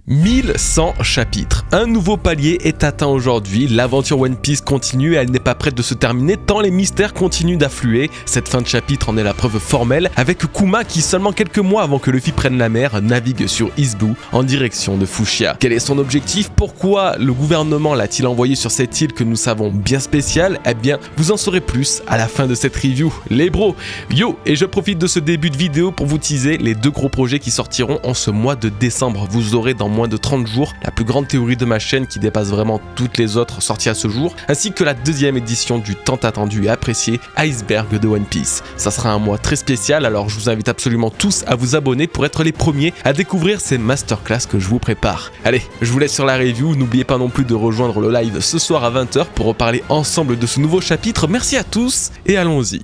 1100 chapitres. Un nouveau palier est atteint aujourd'hui, l'aventure One Piece continue et elle n'est pas prête de se terminer tant les mystères continuent d'affluer. Cette fin de chapitre en est la preuve formelle avec Kuma qui, seulement quelques mois avant que Luffy prenne la mer, navigue sur East Blue en direction de Fushia. Quel est son objectif? Pourquoi le gouvernement l'a-t-il envoyé sur cette île que nous savons bien spéciale? Eh bien, vous en saurez plus à la fin de cette review. Les bros, yo, et je profite de ce début de vidéo pour vous teaser les deux gros projets qui sortiront en ce mois de décembre. Vous aurez dans moins de 30 jours la plus grande théorie de ma chaîne qui dépasse vraiment toutes les autres sorties à ce jour, ainsi que la deuxième édition du tant attendu et apprécié Iceberg de One Piece. Ça sera un mois très spécial, alors je vous invite absolument tous à vous abonner pour être les premiers à découvrir ces masterclass que je vous prépare. Allez, je vous laisse sur la review, n'oubliez pas non plus de rejoindre le live ce soir à 20 h pour reparler ensemble de ce nouveau chapitre. Merci à tous et allons-y.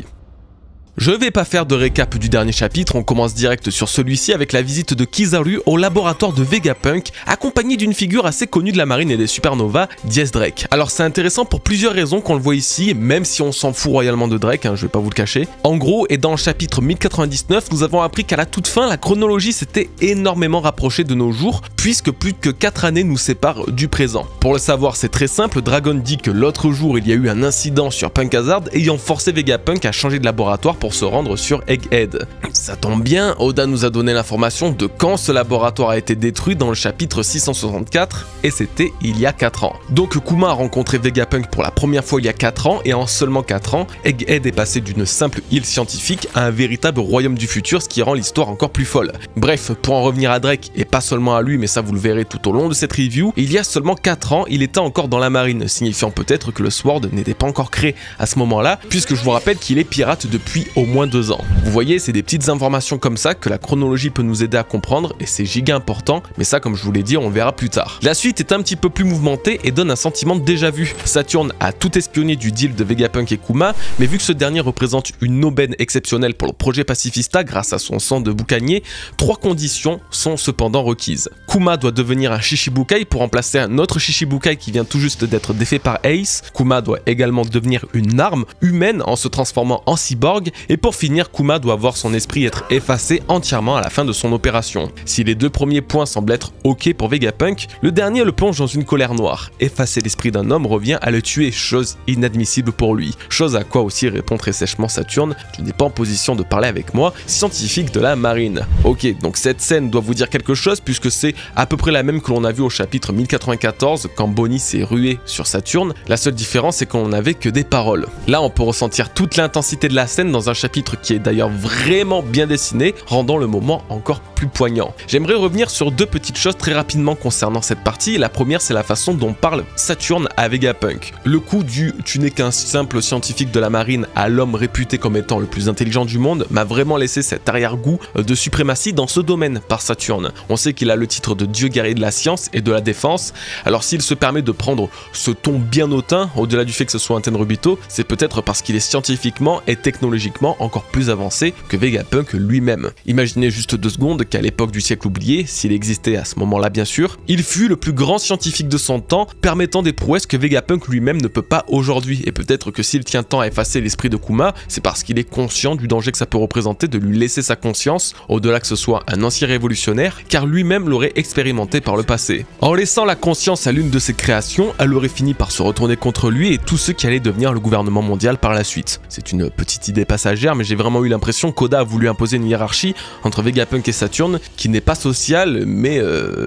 Je vais pas faire de récap du dernier chapitre, on commence direct sur celui-ci avec la visite de Kizaru au laboratoire de Vegapunk, accompagné d'une figure assez connue de la marine et des supernovas, Diez Drake. Alors c'est intéressant pour plusieurs raisons qu'on le voit ici, même si on s'en fout royalement de Drake, je vais pas vous le cacher. En gros, et dans le chapitre 1099, nous avons appris qu'à la toute fin, la chronologie s'était énormément rapprochée de nos jours, puisque plus que 4 années nous séparent du présent. Pour le savoir, c'est très simple, Dragon dit que l'autre jour, il y a eu un incident sur Punk Hazard ayant forcé Vegapunk à changer de laboratoire pour se rendre sur Egghead. Ça tombe bien, Oda nous a donné l'information de quand ce laboratoire a été détruit dans le chapitre 664 et c'était il y a 4 ans. Donc Kuma a rencontré Vegapunk pour la première fois il y a 4 ans et en seulement 4 ans, Egghead est passé d'une simple île scientifique à un véritable royaume du futur, ce qui rend l'histoire encore plus folle. Bref, pour en revenir à Drake et pas seulement à lui mais ça vous le verrez tout au long de cette review, il y a seulement 4 ans, il était encore dans la marine, signifiant peut-être que le Sword n'était pas encore créé à ce moment-là, puisque je vous rappelle qu'il est pirate depuis au moins 2 ans. Vous voyez, c'est des petites informations comme ça que la chronologie peut nous aider à comprendre et c'est giga important, mais ça comme je vous l'ai dit, on le verra plus tard. La suite est un petit peu plus mouvementée et donne un sentiment de déjà-vu. Saturne a tout espionné du deal de Vegapunk et Kuma, mais vu que ce dernier représente une aubaine exceptionnelle pour le projet Pacifista grâce à son sang de boucanier, 3 conditions sont cependant requises. Kuma doit devenir un Shichibukai pour remplacer un autre Shichibukai qui vient tout juste d'être défait par Ace. Kuma doit également devenir une arme humaine en se transformant en cyborg et pour finir, Kuma doit voir son esprit être effacé entièrement à la fin de son opération. Si les deux premiers points semblent être ok pour Vegapunk, le dernier le plonge dans une colère noire. Effacer l'esprit d'un homme revient à le tuer, chose inadmissible pour lui. Chose à quoi aussi répond très sèchement Saturne, tu n'es pas en position de parler avec moi, scientifique de la marine. Ok, donc cette scène doit vous dire quelque chose puisque c'est à peu près la même que l'on a vu au chapitre 1094 quand Bonnie s'est rué sur Saturne. La seule différence c'est qu'on n'avait que des paroles. Là on peut ressentir toute l'intensité de la scène dans un chapitre qui est d'ailleurs vraiment bien dessiné, rendant le moment encore plus poignant. J'aimerais revenir sur deux petites choses très rapidement concernant cette partie. La première, c'est la façon dont parle Saturne à Vegapunk. Le coup du « tu n'es qu'un simple scientifique de la marine » à l'homme réputé comme étant le plus intelligent du monde m'a vraiment laissé cet arrière-goût de suprématie dans ce domaine par Saturne. On sait qu'il a le titre de dieu guerrier de la science et de la défense, alors s'il se permet de prendre ce ton bien hautain, au-delà du fait que ce soit un Tenryubito, c'est peut-être parce qu'il est scientifiquement et technologiquement encore plus avancé que Vegapunk lui-même. Imaginez juste 2 secondes qu'à l'époque du siècle oublié, s'il existait à ce moment-là bien sûr, il fut le plus grand scientifique de son temps, permettant des prouesses que Vegapunk lui-même ne peut pas aujourd'hui. Et peut-être que s'il tient tant à effacer l'esprit de Kuma, c'est parce qu'il est conscient du danger que ça peut représenter de lui laisser sa conscience, au-delà que ce soit un ancien révolutionnaire, car lui-même l'aurait expérimenté par le passé. En laissant la conscience à l'une de ses créations, elle aurait fini par se retourner contre lui et tous ceux qui allaient devenir le gouvernement mondial par la suite. C'est une petite idée passagère, mais j'ai vraiment eu l'impression qu'Oda a voulu imposer une hiérarchie entre Vegapunk et Saturne qui n'est pas sociale mais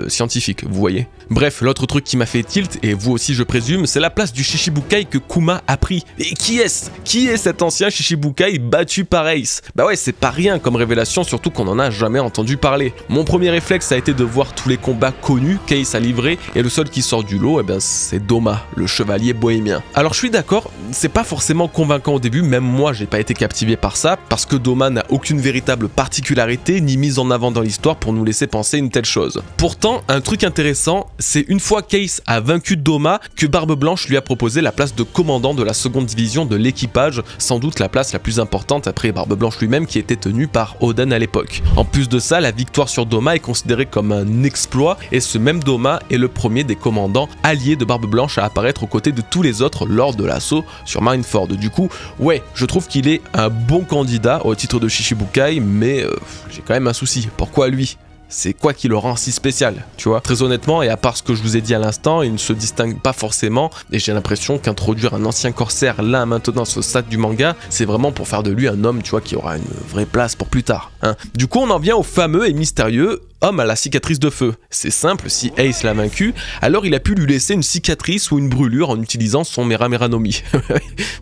scientifique, vous voyez. Bref, l'autre truc qui m'a fait tilt, et vous aussi je présume, c'est la place du Shichibukai que Kuma a pris. Et qui est-ce? Qui est cet ancien Shichibukai battu par Ace? Bah ouais, c'est pas rien comme révélation, surtout qu'on en a jamais entendu parler. Mon premier réflexe a été de voir tous les combats connus qu'Ace a livrés, et le seul qui sort du lot, eh ben, c'est Doma, le chevalier bohémien. Alors je suis d'accord, c'est pas forcément convaincant au début, même moi j'ai pas été captivé par ça, parce que Doma n'a aucune véritable particularité ni mise en avant dans l'histoire pour nous laisser penser une telle chose. Pourtant, un truc intéressant, c'est une fois qu'Ace a vaincu Doma que Barbe Blanche lui a proposé la place de commandant de la seconde division de l'équipage, sans doute la place la plus importante après Barbe Blanche lui-même qui était tenue par Oden à l'époque. En plus de ça, la victoire sur Doma est considérée comme un exploit et ce même Doma est le premier des commandants alliés de Barbe Blanche à apparaître aux côtés de tous les autres lors de l'assaut sur Marineford. Du coup, ouais, je trouve qu'il est un bon candidat au titre de Shichibukai, mais j'ai quand même un souci. Pourquoi lui ? c'est quoi qui le rend si spécial, tu vois? Très honnêtement, et à part ce que je vous ai dit à l'instant, il ne se distingue pas forcément, et j'ai l'impression qu'introduire un ancien corsaire là maintenant à ce stade du manga, c'est vraiment pour faire de lui un homme, tu vois, qui aura une vraie place pour plus tard, hein. Du coup, on en vient au fameux et mystérieux homme à la cicatrice de feu. C'est simple, si Ace l'a vaincu, alors il a pu lui laisser une cicatrice ou une brûlure en utilisant son Mera Mera no Mi.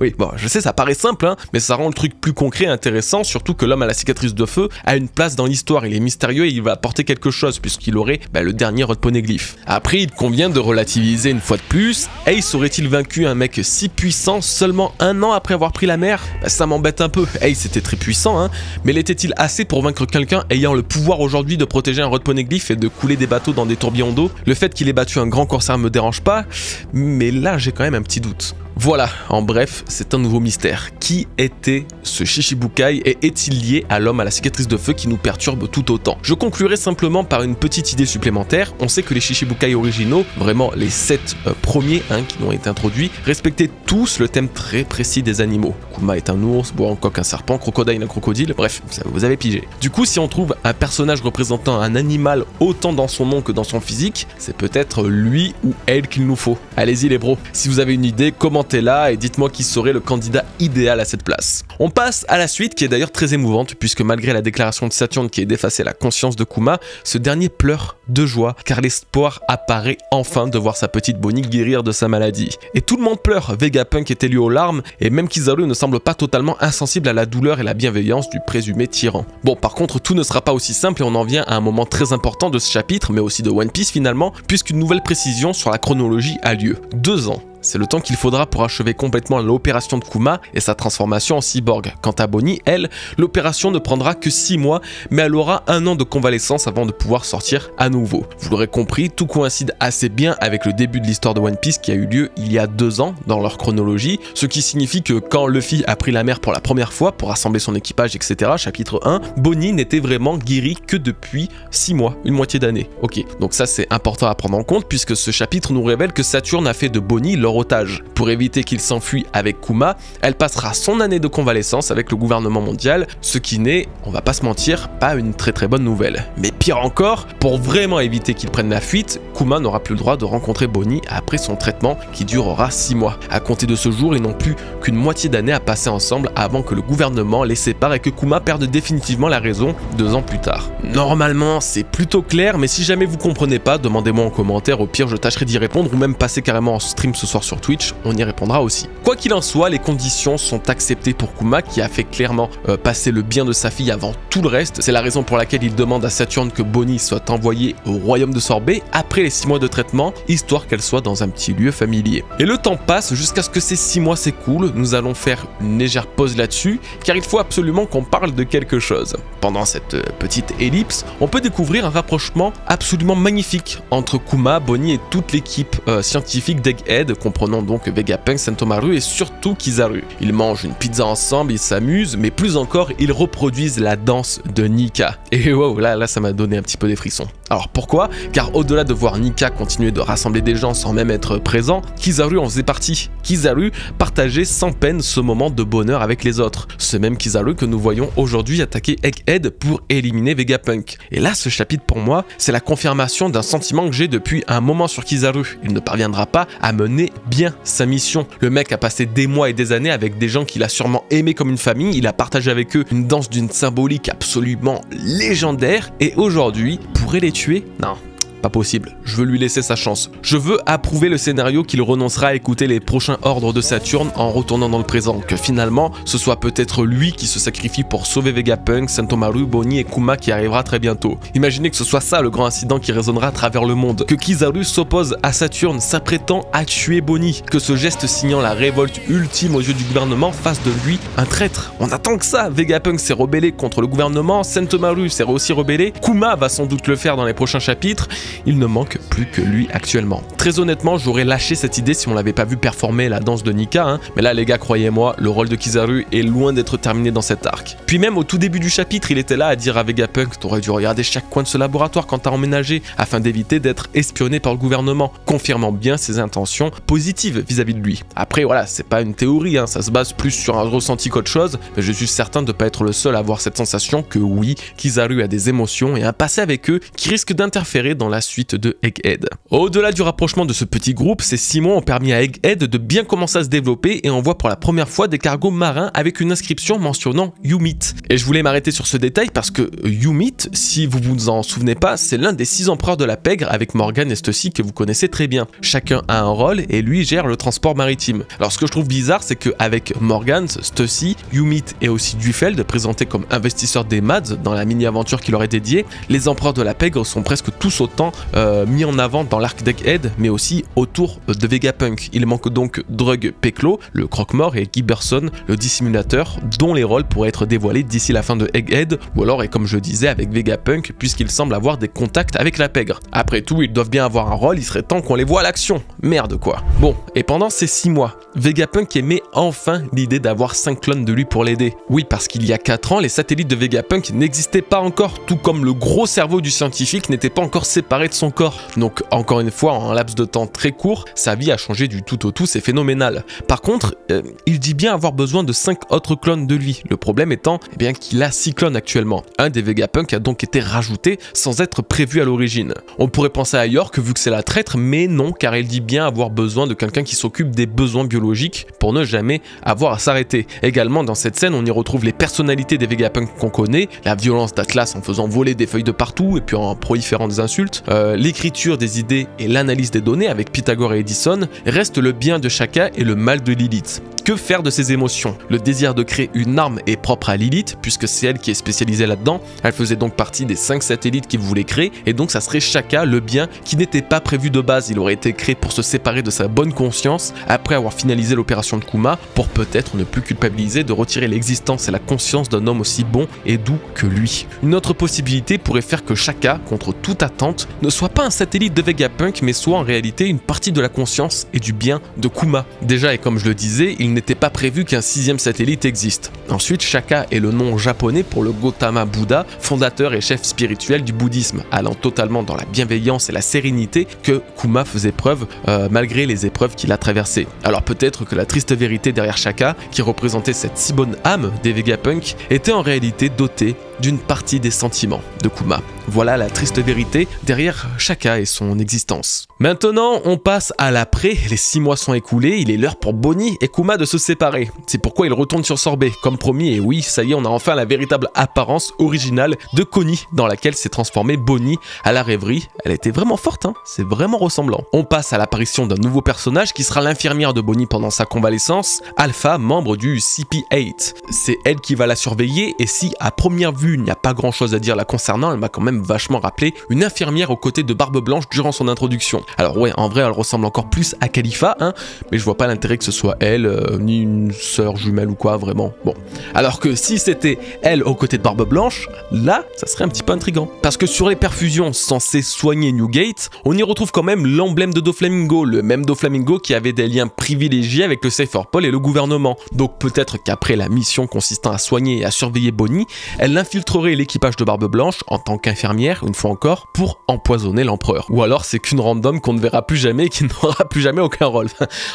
Oui, bon, je sais, ça paraît simple, hein, mais ça rend le truc plus concret et intéressant, surtout que l'homme à la cicatrice de feu a une place dans l'histoire, il est mystérieux et il va apporter quelque chose, puisqu'il aurait le dernier Rod Poneglyph. Après, il convient de relativiser une fois de plus, Ace aurait-il vaincu un mec si puissant seulement 1 an après avoir pris la mer? Ça m'embête un peu, Ace était très puissant, hein, mais l'était-il assez pour vaincre quelqu'un ayant le pouvoir aujourd'hui de protéger un Rod Poneglyph et de couler des bateaux dans des tourbillons d'eau? Le fait qu'il ait battu un grand corsaire me dérange pas, mais là j'ai quand même un petit doute. Voilà, en bref, c'est un nouveau mystère. Qui était ce Shichibukai et est-il lié à l'homme à la cicatrice de feu qui nous perturbe tout autant? Je conclurai simplement par une petite idée supplémentaire. On sait que les Shichibukai originaux, vraiment les 7 premiers qui ont été introduits, respectaient tous le thème très précis des animaux. Kuma est un ours, Bohancock un serpent, Crocodile un crocodile, bref, vous avez pigé. Du coup, si on trouve un personnage représentant un animal autant dans son nom que dans son physique, c'est peut-être lui ou elle qu'il nous faut. Allez-y les bros, si vous avez une idée, commentez là et dites-moi qui serait le candidat idéal à cette place. On passe à la suite qui est d'ailleurs très émouvante puisque malgré la déclaration de Saturne qui est d'effacer la conscience de Kuma, ce dernier pleure de joie car l'espoir apparaît enfin de voir sa petite Bonnie guérir de sa maladie. Et tout le monde pleure, Vegapunk est élu aux larmes et même Kizaru ne semble pas totalement insensible à la douleur et la bienveillance du présumé tyran. Bon, par contre tout ne sera pas aussi simple et on en vient à un moment très important de ce chapitre mais aussi de One Piece finalement puisqu'une nouvelle précision sur la chronologie a lieu. 2 ans. C'est le temps qu'il faudra pour achever complètement l'opération de Kuma et sa transformation en cyborg. Quant à Bonnie, elle, l'opération ne prendra que 6 mois, mais elle aura 1 an de convalescence avant de pouvoir sortir à nouveau. Vous l'aurez compris, tout coïncide assez bien avec le début de l'histoire de One Piece qui a eu lieu il y a 2 ans dans leur chronologie, ce qui signifie que quand Luffy a pris la mer pour la première fois pour rassembler son équipage, etc., chapitre 1, Bonnie n'était vraiment guérie que depuis 6 mois, une moitié d'année. Ok, donc ça c'est important à prendre en compte puisque ce chapitre nous révèle que Saturne a fait de Bonnie leur otage. Pour éviter qu'il s'enfuit avec Kuma, elle passera son année de convalescence avec le gouvernement mondial, ce qui n'est, on va pas se mentir, pas une très bonne nouvelle. Mais pire encore, pour vraiment éviter qu'il prenne la fuite, Kuma n'aura plus le droit de rencontrer Bonnie après son traitement qui durera 6 mois. À compter de ce jour, ils n'ont plus qu'une moitié d'année à passer ensemble avant que le gouvernement les sépare et que Kuma perde définitivement la raison 2 ans plus tard. Normalement, c'est plutôt clair, mais si jamais vous comprenez pas, demandez-moi en commentaire, au pire je tâcherai d'y répondre ou même passer carrément en stream ce soir sur Twitch, on y répondra aussi. Quoi qu'il en soit, les conditions sont acceptées pour Kuma qui a fait clairement passer le bien de sa fille avant tout le reste. C'est la raison pour laquelle il demande à Saturne que Bonnie soit envoyée au royaume de Sorbet après les 6 mois de traitement, histoire qu'elle soit dans un petit lieu familier. Et le temps passe jusqu'à ce que ces 6 mois s'écoulent, nous allons faire une légère pause là-dessus, car il faut absolument qu'on parle de quelque chose. Pendant cette petite ellipse, on peut découvrir un rapprochement absolument magnifique entre Kuma, Bonnie et toute l'équipe scientifique d'Egghead, comprenant donc Vegapunk, Sentomaru et surtout Kizaru. Ils mangent une pizza ensemble, ils s'amusent, mais plus encore, ils reproduisent la danse de Nika. Et wow, là ça m'a donné un petit peu des frissons. Alors pourquoi? Car au-delà de voir Nika continuer de rassembler des gens sans même être présent, Kizaru en faisait partie. Kizaru partageait sans peine ce moment de bonheur avec les autres. Ce même Kizaru que nous voyons aujourd'hui attaquer Egghead pour éliminer Vegapunk. Et là, ce chapitre pour moi, c'est la confirmation d'un sentiment que j'ai depuis un moment sur Kizaru. Il ne parviendra pas à mener bien sa mission. Le mec a passé des mois et des années avec des gens qu'il a sûrement aimé comme une famille, il a partagé avec eux une danse d'une symbolique absolument légendaire, et aujourd'hui, pourrait les tuer? Non. Pas possible, je veux lui laisser sa chance. Je veux approuver le scénario qu'il renoncera à écouter les prochains ordres de Saturne en retournant dans le présent. Que finalement, ce soit peut-être lui qui se sacrifie pour sauver Vegapunk, Sentomaru, Bonnie et Kuma qui arrivera très bientôt. Imaginez que ce soit ça le grand incident qui résonnera à travers le monde. Que Kizaru s'oppose à Saturne s'apprêtant à tuer Bonnie. Que ce geste signant la révolte ultime aux yeux du gouvernement fasse de lui un traître. On attend que ça. Vegapunk s'est rebellé contre le gouvernement, Sentomaru s'est aussi rebellé, Kuma va sans doute le faire dans les prochains chapitres. il ne manque plus que lui actuellement. Très honnêtement, j'aurais lâché cette idée si on l'avait pas vu performer la danse de Nika, hein. Mais là les gars, croyez-moi, le rôle de Kizaru est loin d'être terminé dans cet arc. Puis même au tout début du chapitre, il était là à dire à Vegapunk: t'aurais dû regarder chaque coin de ce laboratoire quand t'as emménagé, afin d'éviter d'être espionné par le gouvernement, confirmant bien ses intentions positives vis-à-vis de lui. Après voilà, c'est pas une théorie, hein, ça se base plus sur un ressenti qu'autre chose, mais je suis certain de pas être le seul à avoir cette sensation que oui, Kizaru a des émotions et un passé avec eux qui risque d'interférer dans la suite de Egghead. Au-delà du rapprochement de ce petit groupe, ces 6 mois ont permis à Egghead de bien commencer à se développer et on voit pour la première fois des cargos marins avec une inscription mentionnant YouMeet. Et je voulais m'arrêter sur ce détail parce que YouMeet, si vous vous en souvenez pas, c'est l'un des 6 empereurs de la pègre avec Morgan et Stussy que vous connaissez très bien. Chacun a un rôle et lui gère le transport maritime. Alors ce que je trouve bizarre, c'est qu'avec Morgan, Stussy, YouMeet et aussi Dufeld, présentés comme investisseurs des Mads dans la mini-aventure qui leur est dédiée, les empereurs de la pègre sont presque tous autant mis en avant dans l'arc d'Egghead, mais aussi autour de Vegapunk. Il manque donc Drug Peklo, le croque-mort, et Giberson, le dissimulateur, dont les rôles pourraient être dévoilés d'ici la fin de Egghead, ou alors, et comme je disais, avec Vegapunk, puisqu'il semble avoir des contacts avec la pègre. Après tout, ils doivent bien avoir un rôle, il serait temps qu'on les voit à l'action. Merde quoi. Bon, et pendant ces 6 mois, Vegapunk émet enfin l'idée d'avoir 5 clones de lui pour l'aider. Oui, parce qu'il y a 4 ans, les satellites de Vegapunk n'existaient pas encore, tout comme le gros cerveau du scientifique n'était pas encore séparé de son corps. Donc encore une fois, en un laps de temps très court, sa vie a changé du tout au tout, c'est phénoménal. Par contre, il dit bien avoir besoin de 5 autres clones de lui. Le problème étant bien qu'il a 6 clones actuellement. Un des Vegapunk a donc été rajouté sans être prévu à l'origine. On pourrait penser à York vu que c'est la traître, mais non, car il dit bien avoir besoin de quelqu'un qui s'occupe des besoins biologiques pour ne jamais avoir à s'arrêter. Également dans cette scène, on y retrouve les personnalités des Vegapunk qu'on connaît, la violence d'Atlas en faisant voler des feuilles de partout et puis en proliférant des insultes, l'écriture des idées et l'analyse des données avec Pythagore et Edison, reste le bien de Shaka et le mal de Lilith. Que faire de ces émotions? Le désir de créer une arme est propre à Lilith, puisque c'est elle qui est spécialisée là-dedans. Elle faisait donc partie des 5 satellites qu'il voulait créer, et donc ça serait Shaka, le bien, qui n'était pas prévu de base. Il aurait été créé pour se séparer de sa bonne conscience, après avoir finalisé l'opération de Kuma, pour peut-être ne plus culpabiliser de retirer l'existence et la conscience d'un homme aussi bon et doux que lui. Une autre possibilité pourrait faire que Shaka, contre toute attente, ne soit pas un satellite de Vegapunk, mais soit en réalité une partie de la conscience et du bien de Kuma. Déjà, et comme je le disais, il n'était pas prévu qu'un 6e satellite existe. Ensuite, Shaka est le nom japonais pour le Gautama Bouddha, fondateur et chef spirituel du bouddhisme, allant totalement dans la bienveillance et la sérénité que Kuma faisait preuve malgré les épreuves qu'il a traversées. Alors peut-être que la triste vérité derrière Shaka, qui représentait cette si bonne âme des Vegapunk, était en réalité dotée d'une partie des sentiments de Kuma. Voilà la triste vérité derrière Shaka et son existence. Maintenant, on passe à l'après, les 6 mois sont écoulés, il est l'heure pour Bonnie et Kuma de se séparer. C'est pourquoi ils retournent sur Sorbet, comme promis, et oui, ça y est, on a enfin la véritable apparence originale de Connie, dans laquelle s'est transformée Bonnie à la rêverie. Elle était vraiment forte, hein, c'est vraiment ressemblant. On passe à l'apparition d'un nouveau personnage qui sera l'infirmière de Bonnie pendant sa convalescence, Alpha, membre du CP8. C'est elle qui va la surveiller, et si à première vue il n'y a pas grand chose à dire la concernant, elle m'a quand même vachement rappelé une infirmière aux côtés de Barbe Blanche durant son introduction. Alors ouais, en vrai elle ressemble encore plus à Khalifa, hein, mais je vois pas l'intérêt que ce soit elle, ni une sœur jumelle ou quoi, vraiment. Bon. Alors que si c'était elle aux côtés de Barbe Blanche, là, ça serait un petit peu intriguant. Parce que sur les perfusions censées soigner Newgate, on y retrouve quand même l'emblème de Doflamingo, le même Doflamingo qui avait des liens privilégiés avec le Cypherpol et le gouvernement. Donc peut-être qu'après la mission consistant à soigner et à surveiller Bonnie, elle infiltrerait l'équipage de Barbe Blanche en tant qu'infirmière, une fois encore, pour empoisonner l'empereur. Ou alors c'est qu'une random qu'on ne verra plus jamais et qui n'aura plus jamais aucun rôle.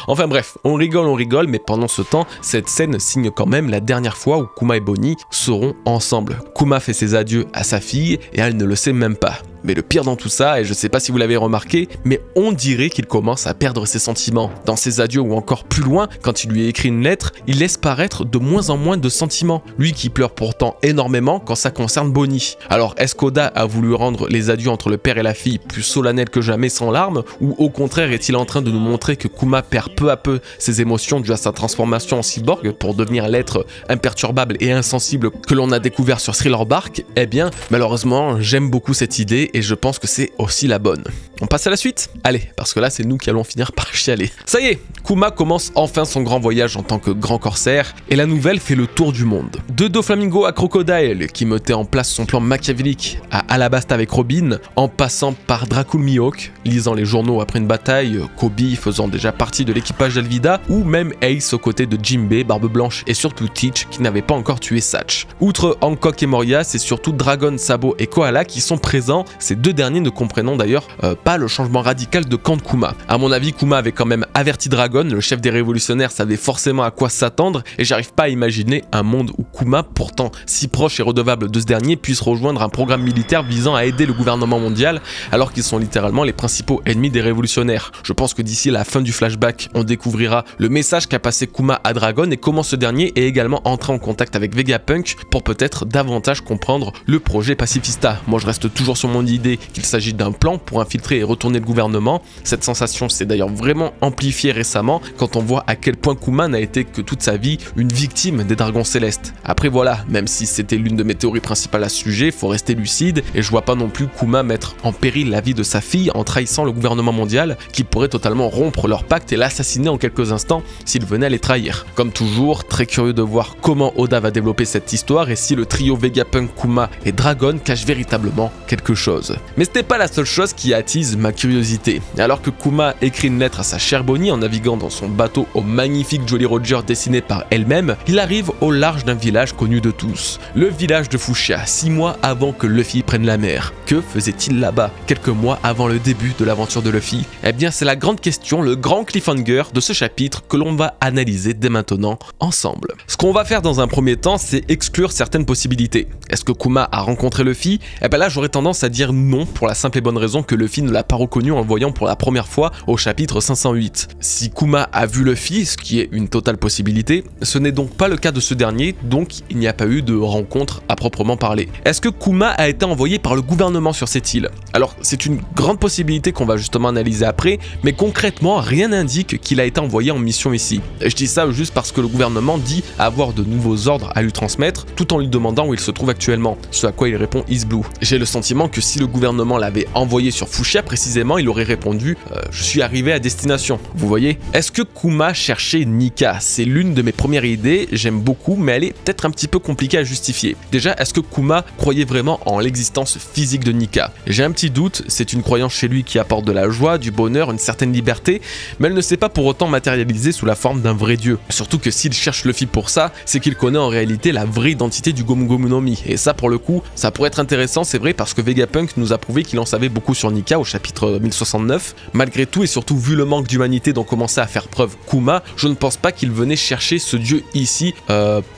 Enfin bref, on rigole, mais pendant ce temps, cette scène signe quand même la dernière fois où Kuma et Bonnie seront ensemble. Kuma fait ses adieux à sa fille et elle ne le sait même pas. Mais le pire dans tout ça, et je sais pas si vous l'avez remarqué, mais on dirait qu'il commence à perdre ses sentiments. Dans ses adieux ou encore plus loin, quand il lui écrit une lettre, il laisse paraître de moins en moins de sentiments. Lui qui pleure pourtant énormément quand ça concerne Bonnie. Alors est-ce qu'Oda a voulu rendre les adieux entre le père et la fille plus solennels que jamais sans larmes, ou au contraire est-il en train de nous montrer que Kuma perd peu à peu ses émotions dû à sa transformation en cyborg pour devenir l'être imperturbable et insensible que l'on a découvert sur Thriller Bark? Eh bien, malheureusement, j'aime beaucoup cette idée et je pense que c'est aussi la bonne. On passe à la suite? Allez, parce que là c'est nous qui allons finir par chialer. Ça y est, Kuma commence enfin son grand voyage en tant que grand corsaire, et la nouvelle fait le tour du monde. De Doflamingo à Crocodile, qui mettait en place son plan machiavélique, à Alabasta avec Robin, en passant par Dracul Mihawk, lisant les journaux après une bataille, Kobe faisant déjà partie de l'équipage d'Alvida, ou même Ace aux côtés de Jinbei, Barbe Blanche et surtout Teach qui n'avait pas encore tué Satch. Outre Hancock et Moria, c'est surtout Dragon, Sabo et Koala qui sont présents, ces deux derniers ne comprenant d'ailleurs pas le changement radical de camp de Kuma. À mon avis, Kuma avait quand même averti Dragon, le chef des révolutionnaires savait forcément à quoi s'attendre, et j'arrive pas à imaginer un monde où Kuma, pourtant si proche et redevable de ce dernier, puisse rejoindre un programme militaire visant à aider le gouvernement mondial, alors qu'ils sont littéralement les principaux ennemis des révolutionnaires. Je pense que d'ici la fin du flashback, on découvrira le message qu'a passé Kuma à Dragon et comment ce dernier est également entré en contact avec Vegapunk pour peut-être davantage comprendre le projet pacifista. Moi je reste toujours sur mon idée qu'il s'agit d'un plan pour infiltrer et retourner le gouvernement. Cette sensation s'est d'ailleurs vraiment amplifiée récemment quand on voit à quel point Kuma n'a été que toute sa vie une victime des dragons célestes. Après voilà, même si c'était l'une de mes théories principales à ce sujet, faut rester lucide et je vois pas non plus Kuma mettre en péril la vie de sa fille en trahissant le gouvernement mondial qui pourrait totalement rompre leur pacte et l'assassiner en quelques instants s'il venait à les trahir. Comme toujours, très curieux de voir comment Oda va développer cette histoire et si le trio Vegapunk, Kuma et Dragon cache véritablement quelque chose. Mais ce n'est pas la seule chose qui attise ma curiosité. Alors que Kuma écrit une lettre à sa chère Bonnie en naviguant dans son bateau au magnifique Jolly Roger dessiné par elle-même, il arrive au large d'un village connu de tous. Le village de Fushia, 6 mois avant que Luffy prenne la mer. Que faisait-il là-bas, quelques mois avant le début de l'aventure de Luffy? Eh bien c'est la grande question, le grand cliffhanger de ce chapitre que l'on va analyser dès maintenant ensemble. Ce qu'on va faire dans un premier temps, c'est exclure certaines possibilités. Est-ce que Kuma a rencontré Luffy? Eh ben là j'aurais tendance à dire non pour la simple et bonne raison que Luffy ne l'a pas reconnu en le voyant pour la première fois au chapitre 508. Si Kuma a vu Luffy, ce qui est une totale possibilité, ce n'est donc pas le cas de ce dernier, donc il n'y a pas eu de rencontre à proprement parler. Est-ce que Kuma a été envoyé par le gouvernement sur cette île? Alors c'est une grande possibilité qu'on va justement analyser après, mais concrètement rien n'indique qu'il a été envoyé en mission ici. Et je dis ça juste parce que le gouvernement dit avoir de nouveaux ordres à lui transmettre tout en lui demandant où il se trouve actuellement, ce à quoi il répond Is Blue. J'ai le sentiment que si le gouvernement l'avait envoyé sur Fushia précisément, il aurait répondu je suis arrivé à destination. Vous voyez? Est-ce que Kuma cherchait Nika? C'est l'une de mes premières idées, j'aime beaucoup, mais elle est peut-être un petit peu compliquée à justifier. Déjà, est-ce que Kuma croyait vraiment en l'existence physique de Nika? J'ai un petit doute, c'est une croyance chez lui qui apporte de la joie, du bonheur, une certaine liberté, mais elle ne s'est pas pour autant matérialisée sous la forme d'un vrai dieu. Surtout que s'il cherche Luffy pour ça, c'est qu'il connaît en réalité la vraie identité du Gomu Gomu no Mi. Et ça pour le coup, ça pourrait être intéressant, c'est vrai, parce que Vegapunk nous a prouvé qu'il en savait beaucoup sur Nika au chapitre 1069. Malgré tout, et surtout vu le manque d'humanité dont commençait à faire preuve Kuma, je ne pense pas qu'il venait chercher ce dieu ici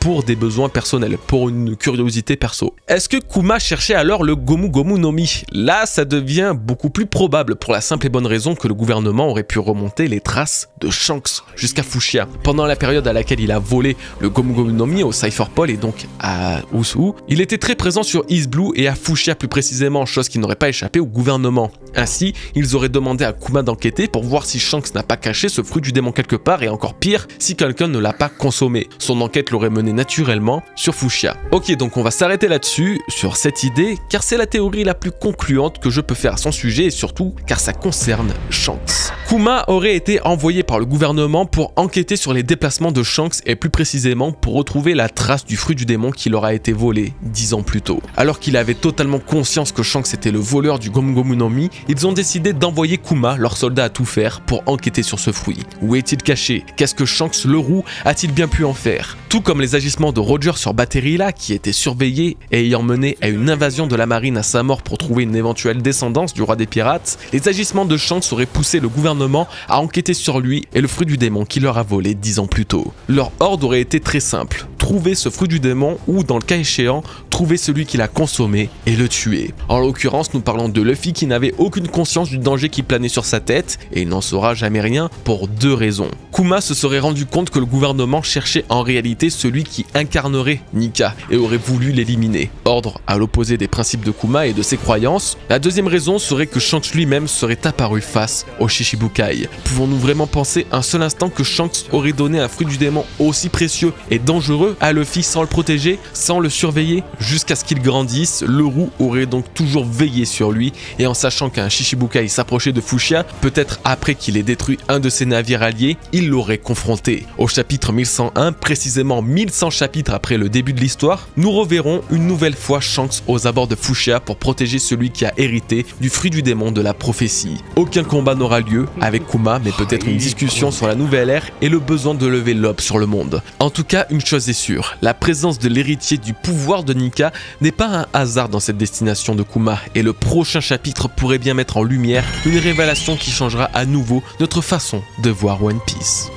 pour des besoins personnels, pour une curiosité perso. Est-ce que Kuma cherchait alors le Gomu Gomu no Mi? Là, ça devient beaucoup plus probable pour la simple et bonne raison que le gouvernement aurait pu remonter les traces de Shanks jusqu'à Fushia. Pendant la période à laquelle il a volé le Gomu Gomu no Mi au Cypher Pole et donc à Usu, il était très présent sur Is Blue et à Fushia plus précisément, chose qui n'aurait pas échappé au gouvernement. Ainsi, ils auraient demandé à Kuma d'enquêter pour voir si Shanks n'a pas caché ce fruit du démon quelque part et encore pire, si quelqu'un ne l'a pas consommé. Son enquête l'aurait mené naturellement sur Fushia. Ok, donc on va s'arrêter là-dessus, sur cette idée, car c'est la théorie la plus concluante que je peux faire à son sujet et surtout car ça concerne Shanks. Kuma aurait été envoyé par le gouvernement pour enquêter sur les déplacements de Shanks et plus précisément pour retrouver la trace du fruit du démon qui leur a été volé 10 ans plus tôt. Alors qu'il avait totalement conscience que Shanks était le voleur du Gomu Gomu no Mi, ils ont décidé d'envoyer Kuma, leur soldat à tout faire, pour enquêter sur ce fruit. Où est-il caché? Qu'est-ce que Shanks le roux a-t-il bien pu en faire? Tout comme les agissements de Roger sur Batteryla qui était surveillé et ayant mené à une invasion de la marine à sa mort pour trouver une éventuelle descendance du roi des pirates, les agissements de Shanks auraient poussé le gouvernement à enquêter sur lui et le fruit du démon qu'il leur a volé 10 ans plus tôt. Leur ordre aurait été très simple, trouver ce fruit du démon ou, dans le cas échéant, trouver celui qui l'a consommé et le tuer. En l'occurrence, nous parlons de Luffy qui n'avait aucune conscience du danger qui planait sur sa tête et il n'en saura jamais rien pour deux raisons. Kuma se serait rendu compte que le gouvernement cherchait en réalité celui qui incarnerait Nika et aurait voulu l'éliminer. Ordre à l'opposé des principes de Kuma et de ses croyances. La deuxième raison serait que Shanks lui-même serait apparu face au Shichibukai. Pouvons-nous vraiment penser un seul instant que Shanks aurait donné un fruit du démon aussi précieux et dangereux à Luffy sans le protéger, sans le surveiller? Jusqu'à ce qu'il grandisse, le roux aurait donc toujours veillé sur lui et en sachant qu'un Shichibukai s'approchait de Fushia, peut-être après qu'il ait détruit un de ses navires alliés, il l'aurait confronté. Au chapitre 1101, précisément 1100 chapitres après le début de l'histoire, nous reverrons une nouvelle fois Shanks aux abords de Fushia pour protéger celui qui a hérité du fruit du démon de la prophétie. Aucun combat n'aura lieu avec Kuma, mais peut-être une discussion sur la nouvelle ère et le besoin de lever l'aube sur le monde. En tout cas, une chose est sûre, la présence de l'héritier du pouvoir de Nika n'est pas un hasard dans cette destination de Kuma, et le prochain chapitre pourrait bien mettre en lumière une révélation qui changera à nouveau notre façon de voir One Piece.